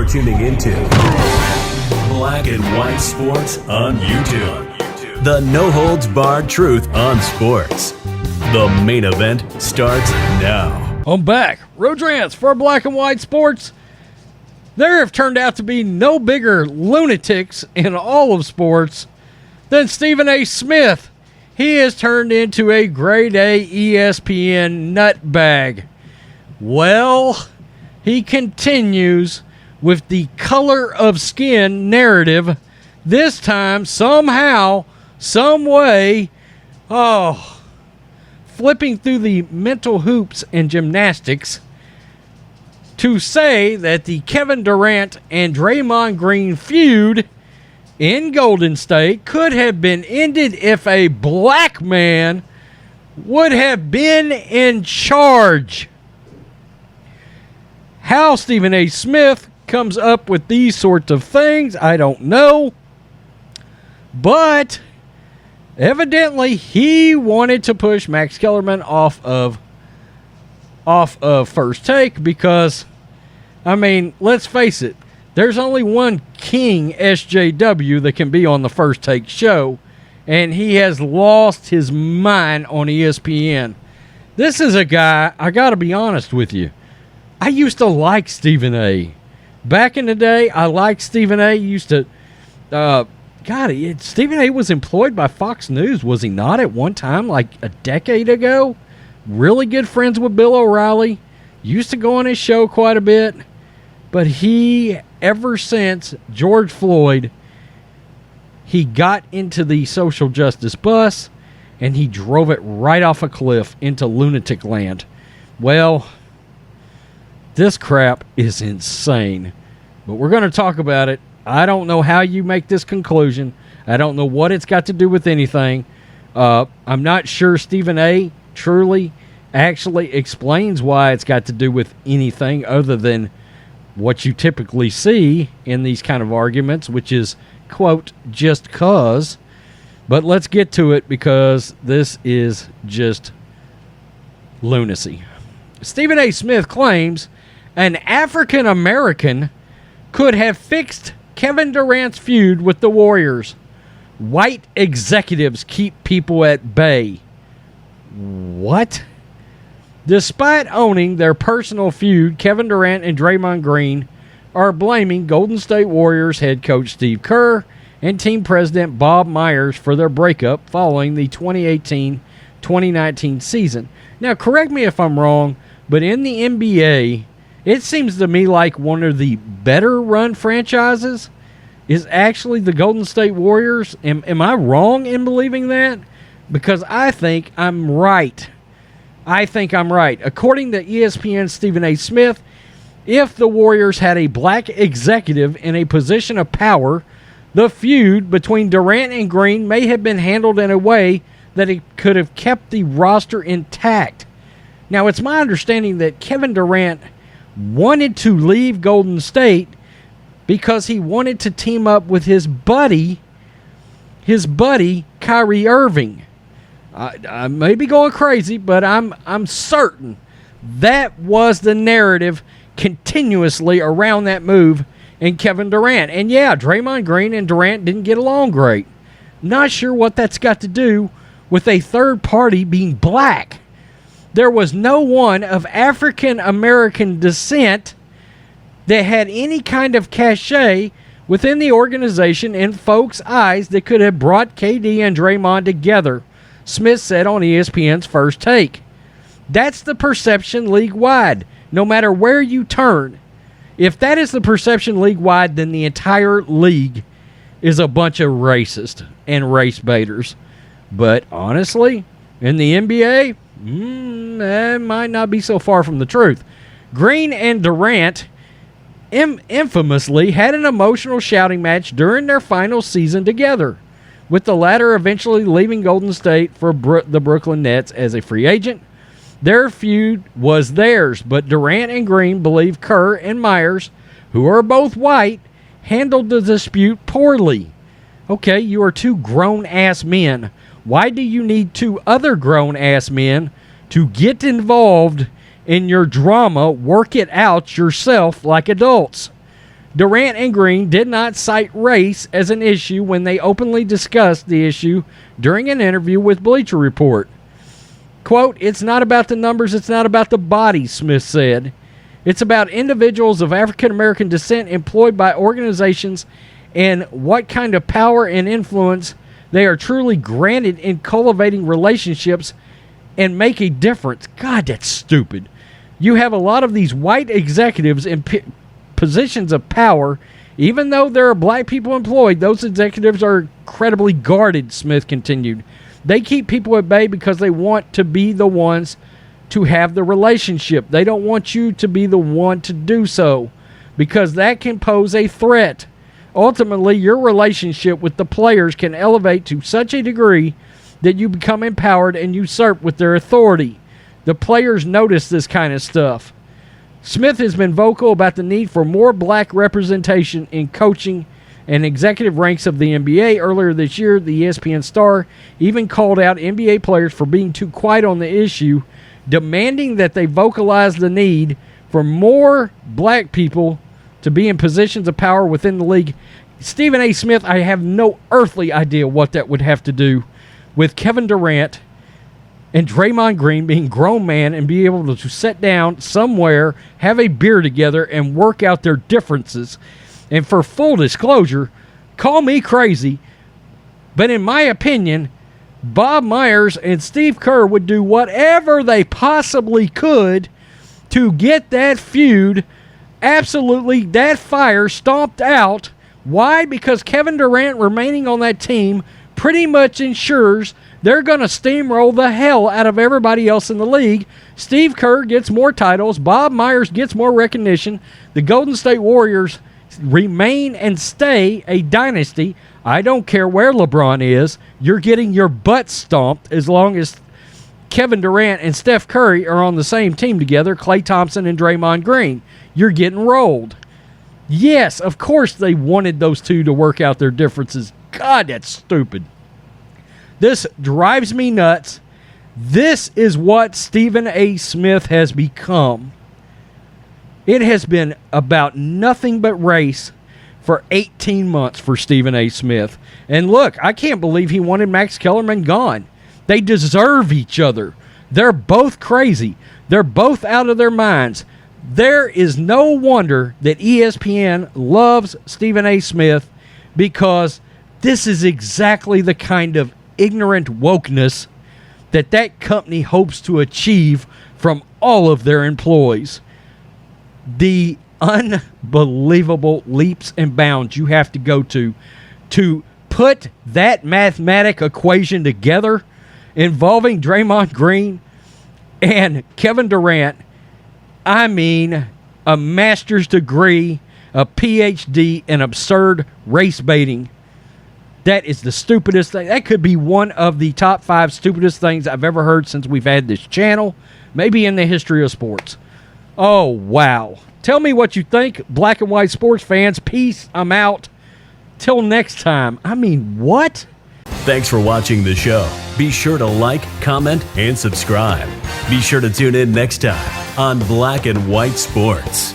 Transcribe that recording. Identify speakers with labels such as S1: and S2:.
S1: You're tuning into Black and White Sports on YouTube. The no-holds-barred truth on sports. The main event starts now.
S2: I'm back. Road Rants for Black and White Sports. There have turned out to be no bigger lunatics in all of sports than Stephen A. Smith. He has turned into a grade A ESPN nutbag. Well, he continues with the color of skin narrative. This time, somehow, some way, flipping through the mental hoops and gymnastics to say that the Kevin Durant and Draymond Green feud in Golden State could have been ended if a black man would have been in charge. How Stephen A. Smith comes up with these sorts of things, I don't know. But evidently he wanted to push Max Kellerman off of First Take because, I mean, let's face it, there's only one king SJW that can be on the First Take show, and he has lost his mind on ESPN. This is a guy, I got to be honest with you, I used to like Stephen A. Back in the day, I liked Stephen A. Stephen A. was employed by Fox News, was he not, at one time, like a decade ago? Really good friends with Bill O'Reilly. Used to go on his show quite a bit. But he, ever since George Floyd, he got into the social justice bus, and he drove it right off a cliff into lunatic land. Well, this crap is insane. But we're going to talk about it. I don't know how you make this conclusion. I don't know what it's got to do with anything. I'm not sure Stephen A. truly actually explains why it's got to do with anything other than what you typically see in these kind of arguments, which is, quote, just cause. But let's get to it because this is just lunacy. Stephen A. Smith claims an African American could have fixed Kevin Durant's feud with the Warriors. White executives keep people at bay. What? Despite owning their personal feud, Kevin Durant and Draymond Green are blaming Golden State Warriors head coach Steve Kerr and team president Bob Myers for their breakup following the 2018-2019 season. Now, correct me if I'm wrong, but in the NBA, it seems to me like one of the better run franchises is actually the Golden State Warriors. Am I wrong in believing that? Because I think I'm right. According to ESPN's Stephen A. Smith, if the Warriors had a black executive in a position of power, the feud between Durant and Green may have been handled in a way that it could have kept the roster intact. Now, it's my understanding that Kevin Durant wanted to leave Golden State because he wanted to team up with his buddy Kyrie Irving. I may be going crazy, but I'm certain that was the narrative continuously around that move in Kevin Durant. And yeah, Draymond Green and Durant didn't get along great. Not sure what that's got to do with a third party being black. There was no one of African American descent that had any kind of cachet within the organization in folks' eyes that could have brought KD and Draymond together, Smith said on ESPN's First Take. That's the perception league-wide, no matter where you turn. If that is the perception league-wide, then the entire league is a bunch of racists and race baiters. But honestly, in the NBA, that might not be so far from the truth. Green and Durant infamously had an emotional shouting match during their final season together, with the latter eventually leaving Golden State for the Brooklyn Nets as a free agent. Their feud was theirs, but Durant and Green believe Kerr and Myers, who are both white, handled the dispute poorly. Okay, you are two grown-ass men. Why do you need two other grown-ass men to get involved in your drama? Work it out yourself like adults. Durant and Green did not cite race as an issue when they openly discussed the issue during an interview with Bleacher Report. Quote, "It's not about the numbers, it's not about the body," Smith said. "It's about individuals of African American descent employed by organizations and what kind of power and influence they are truly granted in cultivating relationships and make a difference." God, that's stupid. You have a lot of these white executives in positions of power. Even though there are black people employed, those executives are incredibly guarded, Smith continued. They keep people at bay because they want to be the ones to have the relationship. They don't want you to be the one to do so because that can pose a threat. Ultimately, your relationship with the players can elevate to such a degree that you become empowered and usurp with their authority. The players notice this kind of stuff. Smith has been vocal about the need for more black representation in coaching and executive ranks of the NBA. Earlier this year, the ESPN star even called out NBA players for being too quiet on the issue, demanding that they vocalize the need for more black people to be in positions of power within the league. Stephen A. Smith, I have no earthly idea what that would have to do with Kevin Durant and Draymond Green being grown men and be able to sit down somewhere, have a beer together, and work out their differences. And for full disclosure, call me crazy, but in my opinion, Bob Myers and Steve Kerr would do whatever they possibly could to get that feud, absolutely that fire, stomped out. Why? Because Kevin Durant remaining on that team pretty much ensures they're going to steamroll the hell out of everybody else in the league. Steve Kerr gets more titles. Bob Myers gets more recognition. The Golden State Warriors remain and stay a dynasty. I don't care where LeBron is. You're getting your butt stomped as long as Kevin Durant and Steph Curry are on the same team together, Klay Thompson and Draymond Green. You're getting rolled. Yes, of course they wanted those two to work out their differences. God, that's stupid. This drives me nuts. This is what Stephen A. Smith has become. It has been about nothing but race for 18 months for Stephen A. Smith. And look, I can't believe he wanted Max Kellerman gone. They deserve each other. They're both crazy. They're both out of their minds. There is no wonder that ESPN loves Stephen A. Smith, because this is exactly the kind of ignorant wokeness that company hopes to achieve from all of their employees. The unbelievable leaps and bounds you have to go to put that mathematic equation together involving Draymond Green and Kevin Durant. I mean, a master's degree, a PhD in absurd race baiting. That is the stupidest thing. That could be one of the top 5 stupidest things I've ever heard since we've had this channel, maybe in the history of sports. Oh, wow. Tell me what you think, black and white sports fans. Peace. I'm out. Till next time. I mean, what?
S1: Thanks for watching the show. Be sure to like, comment, and subscribe. Be sure to tune in next time on Black and White Sports.